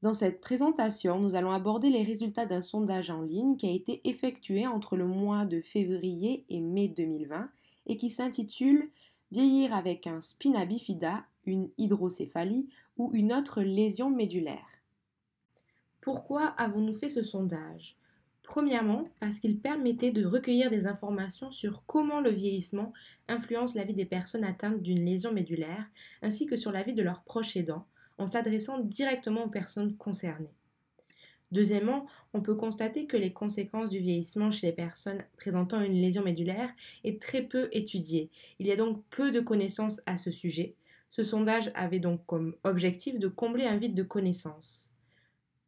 Dans cette présentation, nous allons aborder les résultats d'un sondage en ligne qui a été effectué entre le mois de février et mai 2020 et qui s'intitule Vieillir avec un spina bifida, une hydrocéphalie ou une autre lésion médulaire. Pourquoi avons-nous fait ce sondage? Premièrement, parce qu'il permettait de recueillir des informations sur comment le vieillissement influence la vie des personnes atteintes d'une lésion médulaire, ainsi que sur la vie de leurs proches aidants, en s'adressant directement aux personnes concernées. Deuxièmement, on peut constater que les conséquences du vieillissement chez les personnes présentant une lésion médulaire est très peu étudiée. Il y a donc peu de connaissances à ce sujet. Ce sondage avait donc comme objectif de combler un vide de connaissances.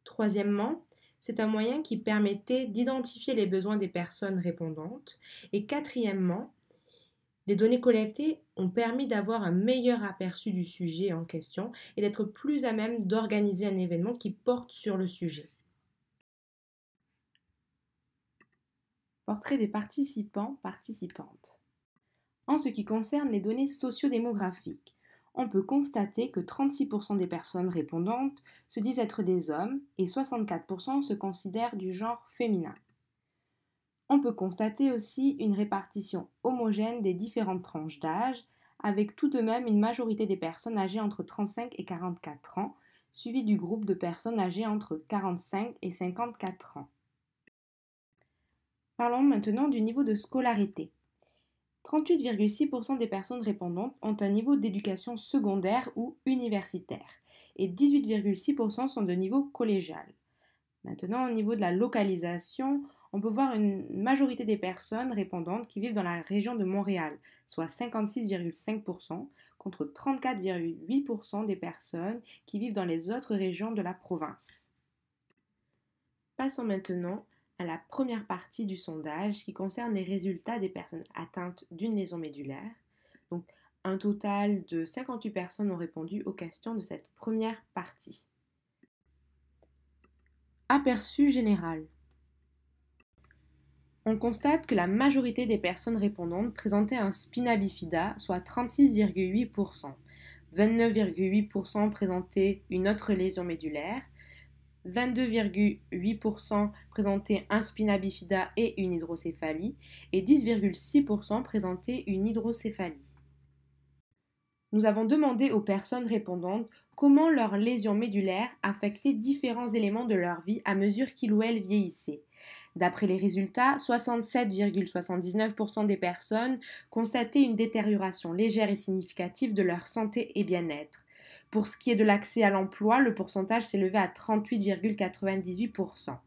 Troisièmement, c'est un moyen qui permettait d'identifier les besoins des personnes répondantes. Et quatrièmement, les données collectées ont permis d'avoir un meilleur aperçu du sujet en question et d'être plus à même d'organiser un événement qui porte sur le sujet. Portrait des participants-participantes. En ce qui concerne les données sociodémographiques, on peut constater que 36% des personnes répondantes se disent être des hommes et 64% se considèrent du genre féminin. On peut constater aussi une répartition homogène des différentes tranches d'âge, avec tout de même une majorité des personnes âgées entre 35 et 44 ans, suivi du groupe de personnes âgées entre 45 et 54 ans. Parlons maintenant du niveau de scolarité. 38,6% des personnes répondantes ont un niveau d'éducation secondaire ou universitaire et 18,6% sont de niveau collégial. Maintenant, au niveau de la localisation, on peut voir une majorité des personnes répondantes qui vivent dans la région de Montréal, soit 56,5% contre 34,8% des personnes qui vivent dans les autres régions de la province. Passons maintenant à la première partie du sondage qui concerne les résultats des personnes atteintes d'une lésion médulaire. Donc, un total de 58 personnes ont répondu aux questions de cette première partie. Aperçu général. On constate que la majorité des personnes répondantes présentaient un spina bifida, soit 36,8%. 29,8% présentaient une autre lésion médulaire. 22,8% présentaient un spina bifida et une hydrocéphalie et 10,6% présentaient une hydrocéphalie. Nous avons demandé aux personnes répondantes comment leur lésion médulaire affectait différents éléments de leur vie à mesure qu'ils ou elles vieillissaient. D'après les résultats, 67,79% des personnes constataient une détérioration légère et significative de leur santé et bien-être. Pour ce qui est de l'accès à l'emploi, le pourcentage s'est levé à 38,98%.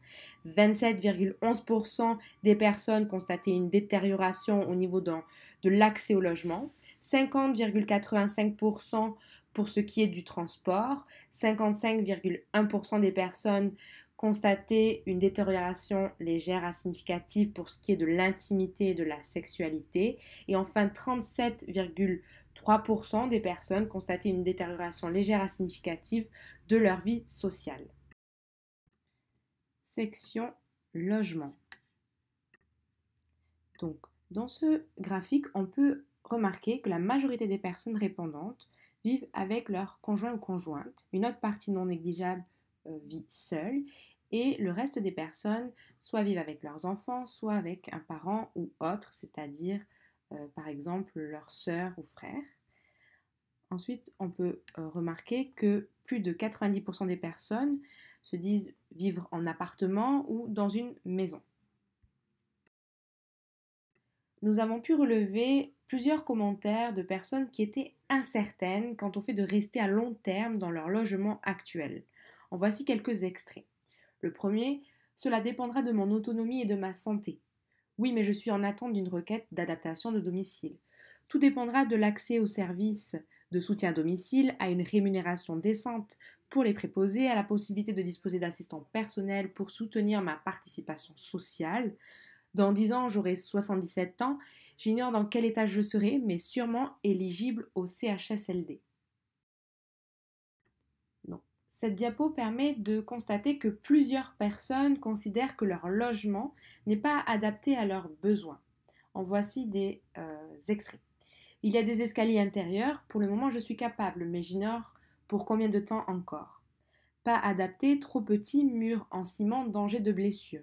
27,11% des personnes constataient une détérioration au niveau de l'accès au logement. 50,85% pour ce qui est du transport, 55,1% des personnes constataient une détérioration légère à significative pour ce qui est de l'intimité et de la sexualité, et enfin 37,3% des personnes constataient une détérioration légère à significative de leur vie sociale. Section logement. Donc, dans ce graphique, on peut remarquer que la majorité des personnes répondantes vivent avec leur conjoint ou conjointe. Une autre partie non négligeable vit seule et le reste des personnes soit vivent avec leurs enfants, soit avec un parent ou autre, c'est-à-dire par exemple leur sœur ou frère. Ensuite, on peut remarquer que plus de 90% des personnes se disent vivre en appartement ou dans une maison. Nous avons pu relever plusieurs commentaires de personnes qui étaient incertaines quant au fait de rester à long terme dans leur logement actuel. En voici quelques extraits. Le premier, cela dépendra de mon autonomie et de ma santé. Oui, mais je suis en attente d'une requête d'adaptation de domicile. Tout dépendra de l'accès aux services de soutien à domicile, à une rémunération décente pour les préposés, à la possibilité de disposer d'assistants personnels pour soutenir ma participation sociale. Dans 10 ans, j'aurai 77 ans. J'ignore dans quel état je serai, mais sûrement éligible au CHSLD. Non. Cette diapo permet de constater que plusieurs personnes considèrent que leur logement n'est pas adapté à leurs besoins. En voici des extraits. Il y a des escaliers intérieurs. Pour le moment, je suis capable, mais j'ignore pour combien de temps encore. Pas adapté, trop petit, mur en ciment, danger de blessure.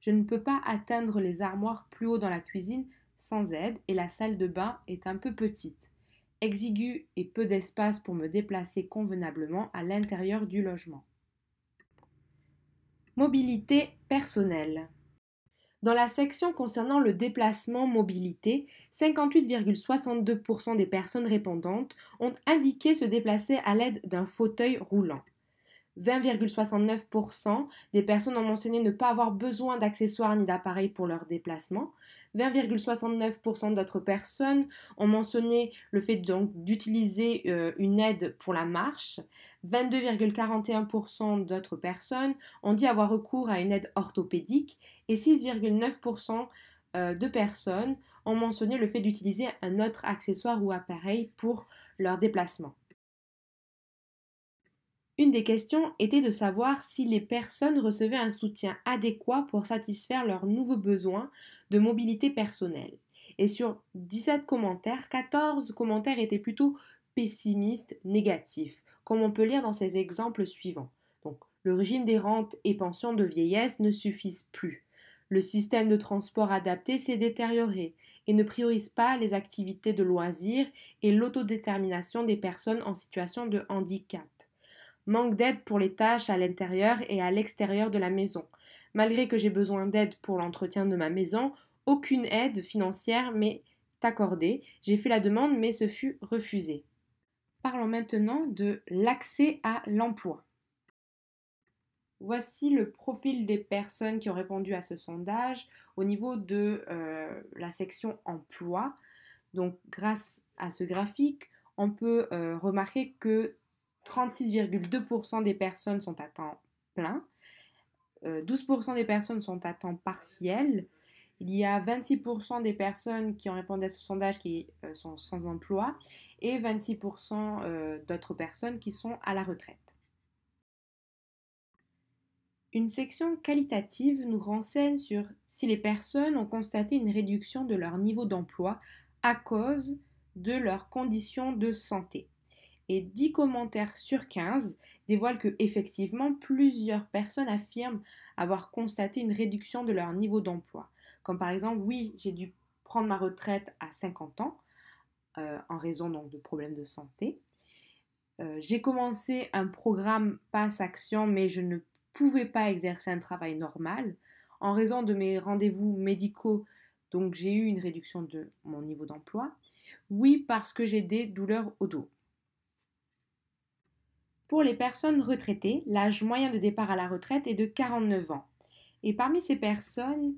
Je ne peux pas atteindre les armoires plus haut dans la cuisine sans aide et la salle de bain est un peu petite. Exigu et peu d'espace pour me déplacer convenablement à l'intérieur du logement. Mobilité personnelle. Dans la section concernant le déplacement mobilité, 58,62% des personnes répondantes ont indiqué se déplacer à l'aide d'un fauteuil roulant. 20,69% des personnes ont mentionné ne pas avoir besoin d'accessoires ni d'appareils pour leur déplacement. 20,69% d'autres personnes ont mentionné le fait donc d'utiliser une aide pour la marche. 22,41% d'autres personnes ont dit avoir recours à une aide orthopédique et 6,9% de personnes ont mentionné le fait d'utiliser un autre accessoire ou appareil pour leur déplacement. Une des questions était de savoir si les personnes recevaient un soutien adéquat pour satisfaire leurs nouveaux besoins de mobilité personnelle. Et sur 17 commentaires, 14 commentaires étaient plutôt pessimistes, négatifs, comme on peut lire dans ces exemples suivants. Donc, le régime des rentes et pensions de vieillesse ne suffisent plus. Le système de transport adapté s'est détérioré et ne priorise pas les activités de loisirs et l'autodétermination des personnes en situation de handicap. Manque d'aide pour les tâches à l'intérieur et à l'extérieur de la maison. Malgré que j'ai besoin d'aide pour l'entretien de ma maison, aucune aide financière m'est accordée. J'ai fait la demande mais ce fut refusé. Parlons maintenant de l'accès à l'emploi. Voici le profil des personnes qui ont répondu à ce sondage au niveau de la section emploi. Donc grâce à ce graphique, on peut remarquer que 36,2% des personnes sont à temps plein, 12% des personnes sont à temps partiel, il y a 26% des personnes qui ont répondu à ce sondage qui sont sans emploi et 26% d'autres personnes qui sont à la retraite. Une section qualitative nous renseigne sur si les personnes ont constaté une réduction de leur niveau d'emploi à cause de leurs conditions de santé. Et 10 commentaires sur 15 dévoilent que effectivement plusieurs personnes affirment avoir constaté une réduction de leur niveau d'emploi. Comme par exemple, oui, j'ai dû prendre ma retraite à 50 ans en raison donc de problèmes de santé. J'ai commencé un programme Pass Action, mais je ne pouvais pas exercer un travail normal en raison de mes rendez-vous médicaux. Donc j'ai eu une réduction de mon niveau d'emploi. Oui, parce que j'ai des douleurs au dos. Pour les personnes retraitées, l'âge moyen de départ à la retraite est de 49 ans. Et parmi ces personnes,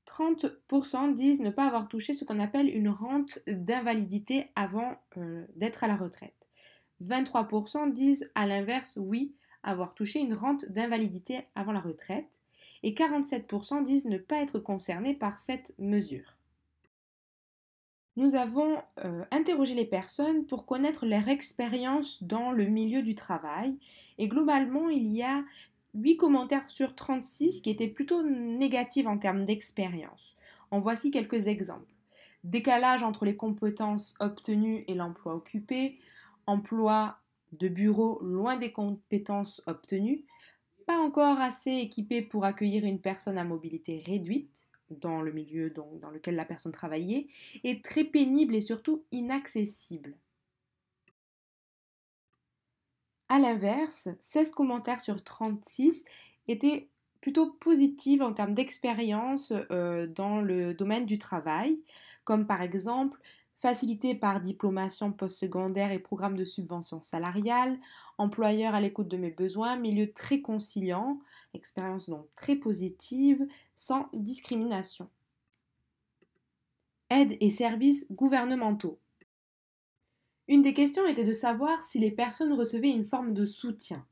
30% disent ne pas avoir touché ce qu'on appelle une rente d'invalidité avant d'être à la retraite. 23% disent à l'inverse oui, avoir touché une rente d'invalidité avant la retraite. Et 47% disent ne pas être concernés par cette mesure. Nous avons interrogé les personnes pour connaître leur expérience dans le milieu du travail et globalement il y a 8 commentaires sur 36 qui étaient plutôt négatifs en termes d'expérience. En voici quelques exemples. Décalage entre les compétences obtenues et l'emploi occupé, emploi de bureau loin des compétences obtenues, pas encore assez équipé pour accueillir une personne à mobilité réduite, dans le milieu dans lequel la personne travaillait, est très pénible et surtout inaccessible. A l'inverse, 16 commentaires sur 36 étaient plutôt positifs en termes d'expérience dans le domaine du travail, comme par exemple facilité par diplomation postsecondaire et programme de subvention salariale, employeur à l'écoute de mes besoins, milieu très conciliant, expérience donc très positive, sans discrimination. Aides et services gouvernementaux. Une des questions était de savoir si les personnes recevaient une forme de soutien.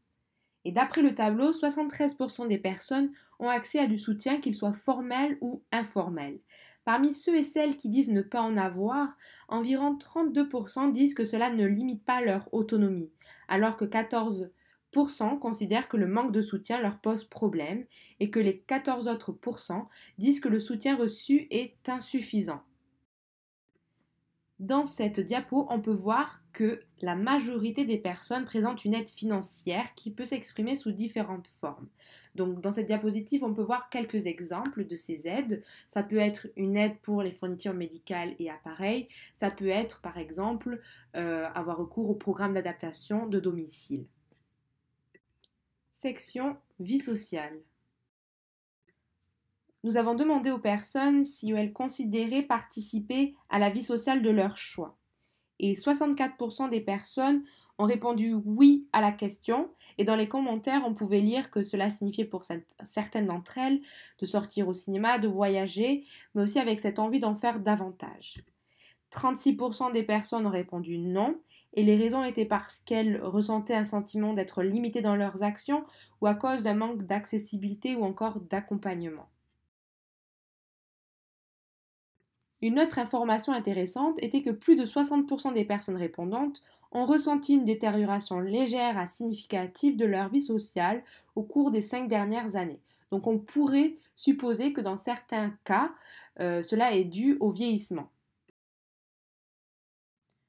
Et d'après le tableau, 73% des personnes ont accès à du soutien, qu'il soit formel ou informel. Parmi ceux et celles qui disent ne pas en avoir, environ 32% disent que cela ne limite pas leur autonomie, alors que 14% considèrent que le manque de soutien leur pose problème et que les 14 autres pourcents disent que le soutien reçu est insuffisant. Dans cette diapo, on peut voir que la majorité des personnes présentent une aide financière qui peut s'exprimer sous différentes formes. Donc dans cette diapositive, on peut voir quelques exemples de ces aides. Ça peut être une aide pour les fournitures médicales et appareils. Ça peut être par exemple avoir recours au programme d'adaptation de domicile. Section vie sociale. Nous avons demandé aux personnes si elles considéraient participer à la vie sociale de leur choix. Et 64% des personnes ont répondu oui à la question. Et dans les commentaires, on pouvait lire que cela signifiait pour certaines d'entre elles de sortir au cinéma, de voyager, mais aussi avec cette envie d'en faire davantage. 36% des personnes ont répondu non, et les raisons étaient parce qu'elles ressentaient un sentiment d'être limitées dans leurs actions ou à cause d'un manque d'accessibilité ou encore d'accompagnement. Une autre information intéressante était que plus de 60% des personnes répondantes ont ressenti une détérioration légère à significative de leur vie sociale au cours des 5 dernières années. Donc on pourrait supposer que dans certains cas, cela est dû au vieillissement.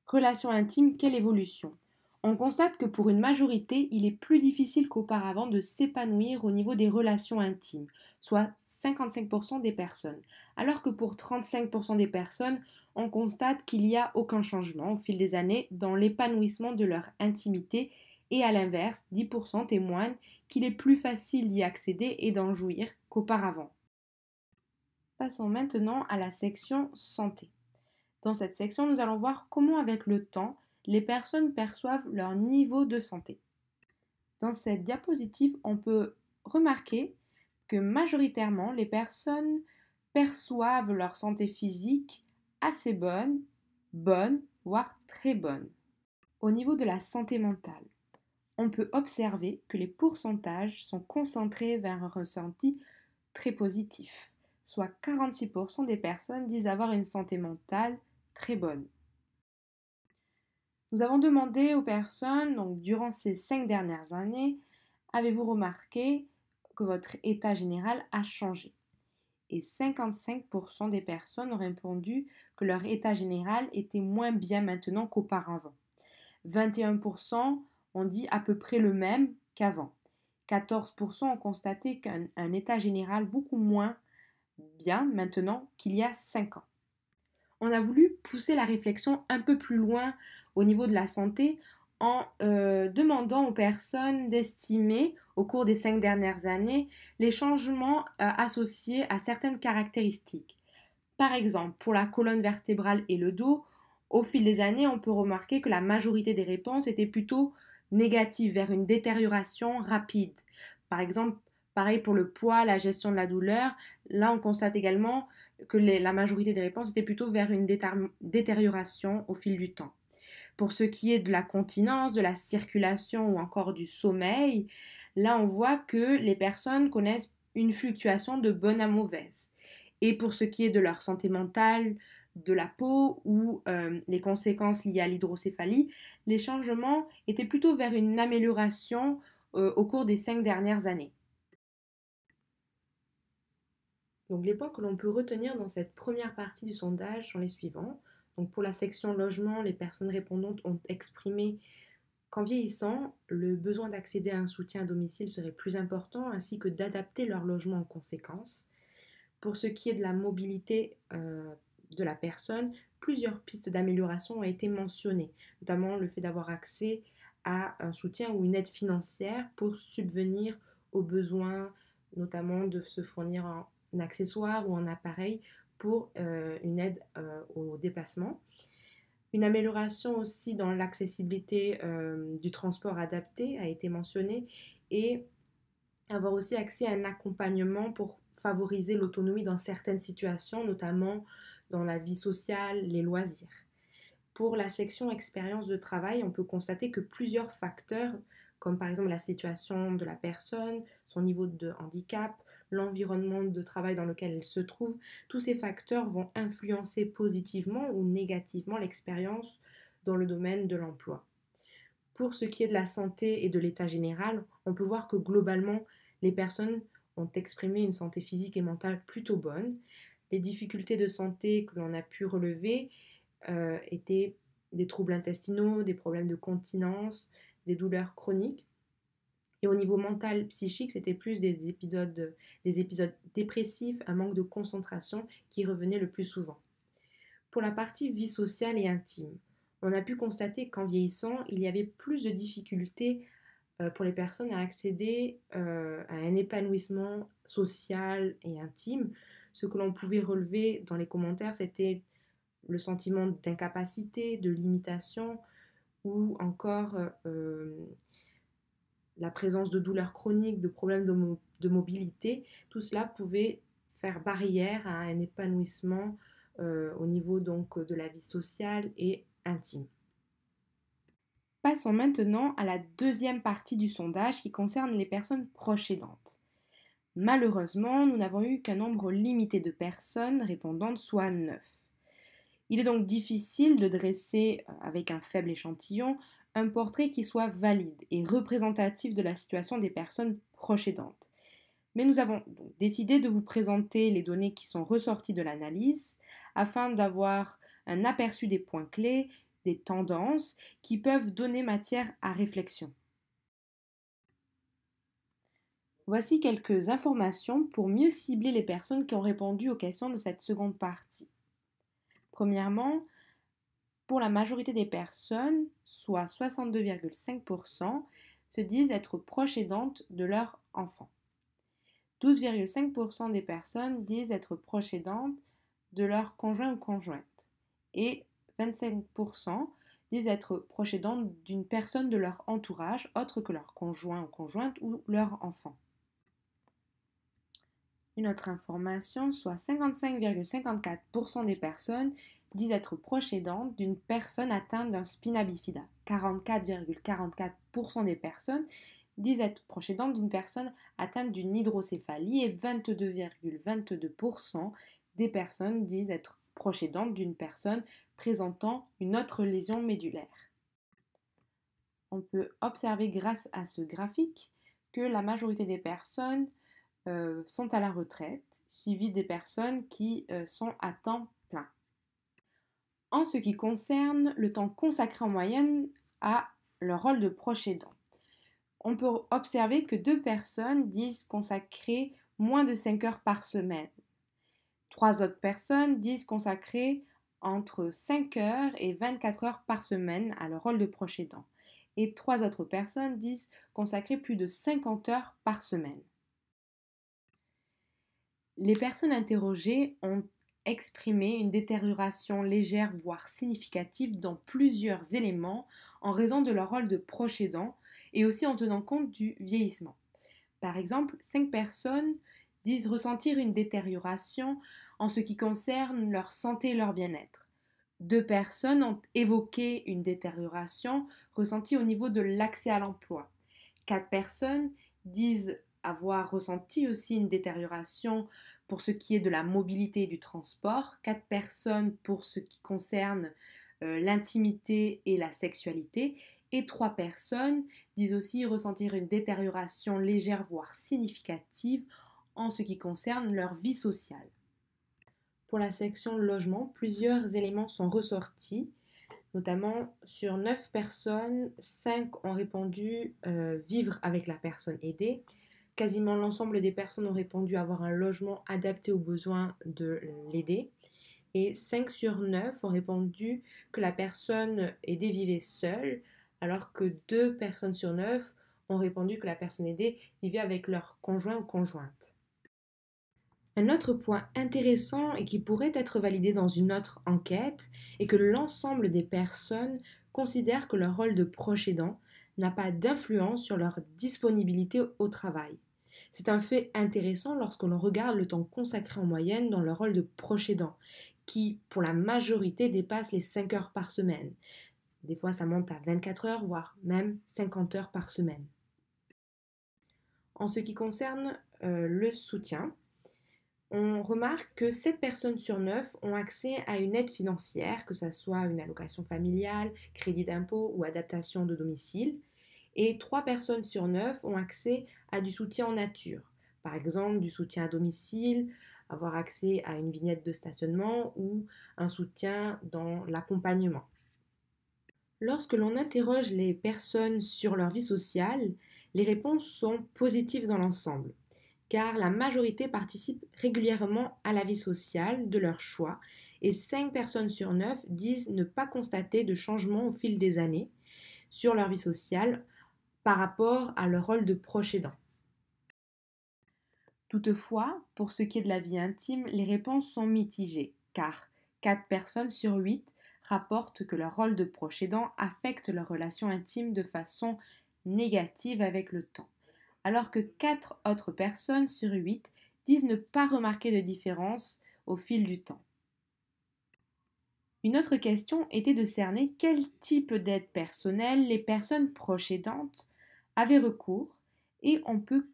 Relations intimes, quelle évolution? On constate que pour une majorité, il est plus difficile qu'auparavant de s'épanouir au niveau des relations intimes, soit 55% des personnes, alors que pour 35% des personnes, on constate qu'il n'y a aucun changement au fil des années dans l'épanouissement de leur intimité et à l'inverse, 10% témoignent qu'il est plus facile d'y accéder et d'en jouir qu'auparavant. Passons maintenant à la section santé. Dans cette section, nous allons voir comment avec le temps, les personnes perçoivent leur niveau de santé. Dans cette diapositive, on peut remarquer que majoritairement, les personnes perçoivent leur santé physique assez bonne, voire très bonne. Au niveau de la santé mentale, on peut observer que les pourcentages sont concentrés vers un ressenti très positif, soit 46% des personnes disent avoir une santé mentale très bonne. Nous avons demandé aux personnes, donc durant ces 5 dernières années, avez-vous remarqué que votre état général a changé? Et 55% des personnes ont répondu que leur état général était moins bien maintenant qu'auparavant. 21% ont dit à peu près le même qu'avant. 14% ont constaté qu'un état général beaucoup moins bien maintenant qu'il y a 5 ans. On a voulu pousser la réflexion un peu plus loin au niveau de la santé en demandant aux personnes d'estimer au cours des 5 dernières années les changements associés à certaines caractéristiques. Par exemple, pour la colonne vertébrale et le dos, au fil des années, on peut remarquer que la majorité des réponses étaient plutôt négatives vers une détérioration rapide. Par exemple, pareil pour le poids, la gestion de la douleur, là on constate également que la majorité des réponses étaient plutôt vers une détérioration au fil du temps. Pour ce qui est de la continence, de la circulation ou encore du sommeil, là on voit que les personnes connaissent une fluctuation de bonne à mauvaise. Et pour ce qui est de leur santé mentale, de la peau ou les conséquences liées à l'hydrocéphalie, les changements étaient plutôt vers une amélioration au cours des 5 dernières années. Donc les points que l'on peut retenir dans cette première partie du sondage sont les suivants. Donc pour la section logement, les personnes répondantes ont exprimé qu'en vieillissant, le besoin d'accéder à un soutien à domicile serait plus important ainsi que d'adapter leur logement en conséquence. Pour ce qui est de la mobilité de la personne, plusieurs pistes d'amélioration ont été mentionnées, notamment le fait d'avoir accès à un soutien ou une aide financière pour subvenir aux besoins, notamment de se fournir en accessoire ou en appareil pour une aide au déplacement. Une amélioration aussi dans l'accessibilité du transport adapté a été mentionnée et avoir aussi accès à un accompagnement pour favoriser l'autonomie dans certaines situations, notamment dans la vie sociale, les loisirs. Pour la section expérience de travail, on peut constater que plusieurs facteurs, comme par exemple la situation de la personne, son niveau de handicap, l'environnement de travail dans lequel elle se trouve, tous ces facteurs vont influencer positivement ou négativement l'expérience dans le domaine de l'emploi. Pour ce qui est de la santé et de l'état général, on peut voir que globalement, les personnes ont exprimé une santé physique et mentale plutôt bonne. Les difficultés de santé que l'on a pu relever étaient des troubles intestinaux, des problèmes de continence, des douleurs chroniques. Et au niveau mental, psychique, c'était plus des épisodes dépressifs, un manque de concentration qui revenait le plus souvent. Pour la partie vie sociale et intime, on a pu constater qu'en vieillissant, il y avait plus de difficultés pour les personnes à accéder à un épanouissement social et intime. Ce que l'on pouvait relever dans les commentaires, c'était le sentiment d'incapacité, de limitation ou encore la présence de douleurs chroniques, de problèmes de mobilité. Tout cela pouvait faire barrière à un épanouissement au niveau donc de la vie sociale et intime. Passons maintenant à la deuxième partie du sondage qui concerne les personnes proches aidantes. Malheureusement, nous n'avons eu qu'un nombre limité de personnes répondantes, soit 9. Il est donc difficile de dresser, avec un faible échantillon, un portrait qui soit valide et représentatif de la situation des personnes proches aidantes. Mais nous avons donc décidé de vous présenter les données qui sont ressorties de l'analyse afin d'avoir un aperçu des points clés, des tendances qui peuvent donner matière à réflexion. Voici quelques informations pour mieux cibler les personnes qui ont répondu aux questions de cette seconde partie. Premièrement, pour la majorité des personnes, soit 62,5%, se disent être proches aidantes de leur enfant. 12,5% des personnes disent être proches aidantes de leur conjoint ou conjointe. Et 25% disent être proches aidantes d'une personne de leur entourage, autre que leur conjoint ou conjointe ou leur enfant. Une autre information, soit 55,54% des personnes disent être proches aidantes d'une personne atteinte d'un spina bifida. 44,44% des personnes disent être proches aidantes d'une personne atteinte d'une hydrocéphalie et 22,22% des personnes disent être proches aidantes d'une personne présentant une autre lésion médulaire. On peut observer grâce à ce graphique que la majorité des personnes sont à la retraite, suivies des personnes qui sont à temps plein. En ce qui concerne le temps consacré en moyenne à leur rôle de proche aidant, on peut observer que 2 personnes disent consacrer moins de 5 heures par semaine. 3 autres personnes disent consacrer entre 5 heures et 24 heures par semaine à leur rôle de proche aidant. Et 3 autres personnes disent consacrer plus de 50 heures par semaine. Les personnes interrogées ont exprimé une détérioration légère voire significative dans plusieurs éléments en raison de leur rôle de proche aidant et aussi en tenant compte du vieillissement. Par exemple, 5 personnes disent ressentir une détérioration en ce qui concerne leur santé et leur bien-être. 2 personnes ont évoqué une détérioration ressentie au niveau de l'accès à l'emploi. 4 personnes disent avoir ressenti aussi une détérioration pour ce qui est de la mobilité et du transport, 4 personnes pour ce qui concerne l'intimité et la sexualité, et 3 personnes disent aussi ressentir une détérioration légère voire significative en ce qui concerne leur vie sociale. Pour la section logement, plusieurs éléments sont ressortis. Notamment, sur 9 personnes, 5 ont répondu vivre avec la personne aidée. Quasiment l'ensemble des personnes ont répondu avoir un logement adapté aux besoins de l'aider. Et 5 sur 9 ont répondu que la personne aidée vivait seule, alors que 2 personnes sur 9 ont répondu que la personne aidée vivait avec leur conjoint ou conjointe. Un autre point intéressant et qui pourrait être validé dans une autre enquête est que l'ensemble des personnes considèrent que leur rôle de proche aidant n'a pas d'influence sur leur disponibilité au travail. C'est un fait intéressant lorsque l'on regarde le temps consacré en moyenne dans leur rôle de proche aidant, qui pour la majorité dépasse les 5 heures par semaine. Des fois ça monte à 24 heures, voire même 50 heures par semaine. En ce qui concerne le soutien, on remarque que 7 personnes sur 9 ont accès à une aide financière, que ce soit une allocation familiale, crédit d'impôt ou adaptation de domicile. Et 3 personnes sur 9 ont accès à du soutien en nature. Par exemple, du soutien à domicile, avoir accès à une vignette de stationnement ou un soutien dans l'accompagnement. Lorsque l'on interroge les personnes sur leur vie sociale, les réponses sont positives dans l'ensemble, car la majorité participe régulièrement à la vie sociale de leur choix et 5 personnes sur 9 disent ne pas constater de changement au fil des années sur leur vie sociale par rapport à leur rôle de proche aidant. Toutefois, pour ce qui est de la vie intime, les réponses sont mitigées, car 4 personnes sur 8 rapportent que leur rôle de proche aidant affecte leur relation intime de façon négative avec le temps, alors que 4 autres personnes sur 8 disent ne pas remarquer de différence au fil du temps. Une autre question était de cerner quel type d'aide personnelle les personnes proches aidantes avaient recours, et on peut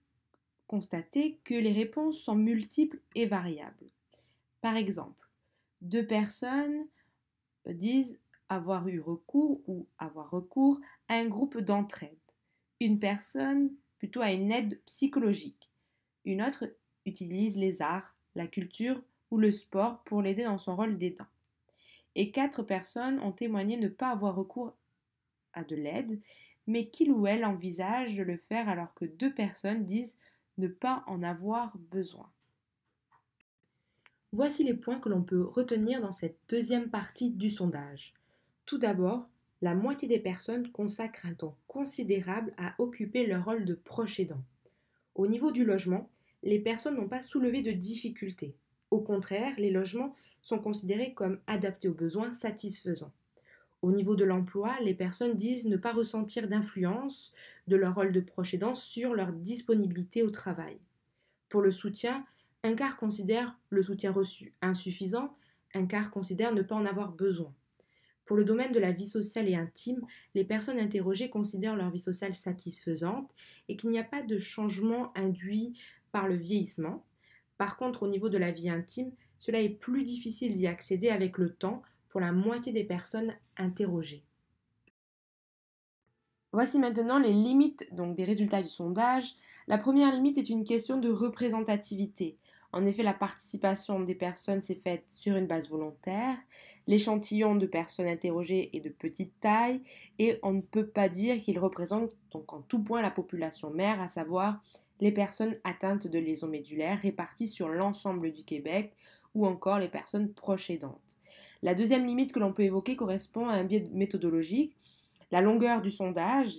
constater que les réponses sont multiples et variables. Par exemple, 2 personnes disent avoir eu recours ou avoir recours à un groupe d'entraide. Une personne plutôt à une aide psychologique. Une autre utilise les arts, la culture ou le sport pour l'aider dans son rôle d'aidant. Et 4 personnes ont témoigné ne pas avoir recours à de l'aide, mais qu'il ou elle envisage de le faire alors que 2 personnes disent ne pas en avoir besoin. Voici les points que l'on peut retenir dans cette deuxième partie du sondage. Tout d'abord, la moitié des personnes consacrent un temps considérable à occuper leur rôle de proche aidant. Au niveau du logement, les personnes n'ont pas soulevé de difficultés. Au contraire, les logements sont considérés comme adaptés aux besoins, satisfaisants. Au niveau de l'emploi, les personnes disent ne pas ressentir d'influence de leur rôle de proche aidant sur leur disponibilité au travail. Pour le soutien, un quart considère le soutien reçu insuffisant, un quart considère ne pas en avoir besoin. Pour le domaine de la vie sociale et intime, les personnes interrogées considèrent leur vie sociale satisfaisante et qu'il n'y a pas de changement induit par le vieillissement. Par contre, au niveau de la vie intime, cela est plus difficile d'y accéder avec le temps pour la moitié des personnes interrogées. Voici maintenant les limites des résultats du sondage. La première limite est une question de représentativité. En effet, la participation des personnes s'est faite sur une base volontaire. L'échantillon de personnes interrogées est de petite taille et on ne peut pas dire qu'il représente donc en tout point la population mère, à savoir les personnes atteintes de lésions médulaires réparties sur l'ensemble du Québec ou encore les personnes proches aidantes. La deuxième limite que l'on peut évoquer correspond à un biais méthodologique. La longueur du sondage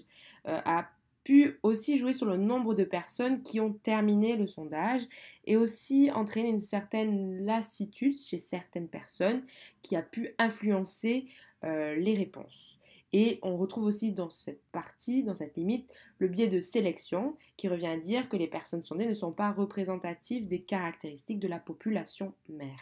a pu aussi jouer sur le nombre de personnes qui ont terminé le sondage et aussi entraîner une certaine lassitude chez certaines personnes qui a pu influencer les réponses. Et on retrouve aussi dans cette partie, dans cette limite, le biais de sélection qui revient à dire que les personnes sondées ne sont pas représentatives des caractéristiques de la population mère.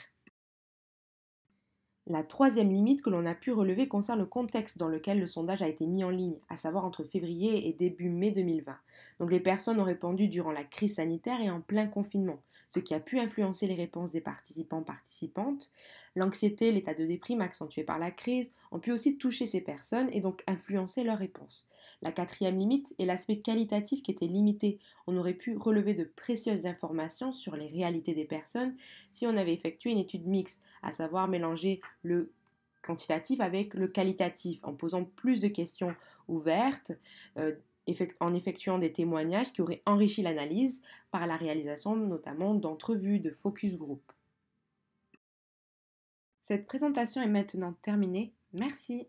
La troisième limite que l'on a pu relever concerne le contexte dans lequel le sondage a été mis en ligne, à savoir entre février et début mai 2020. Donc les personnes ont répondu durant la crise sanitaire et en plein confinement, ce qui a pu influencer les réponses des participants-participantes. L'anxiété, l'état de déprime accentué par la crise ont pu aussi toucher ces personnes et donc influencer leurs réponses. La quatrième limite est l'aspect qualitatif qui était limité. On aurait pu relever de précieuses informations sur les réalités des personnes si on avait effectué une étude mixte, à savoir mélanger le quantitatif avec le qualitatif, en posant plus de questions ouvertes, en effectuant des témoignages qui auraient enrichi l'analyse par la réalisation notamment d'entrevues, de focus group. Cette présentation est maintenant terminée. Merci.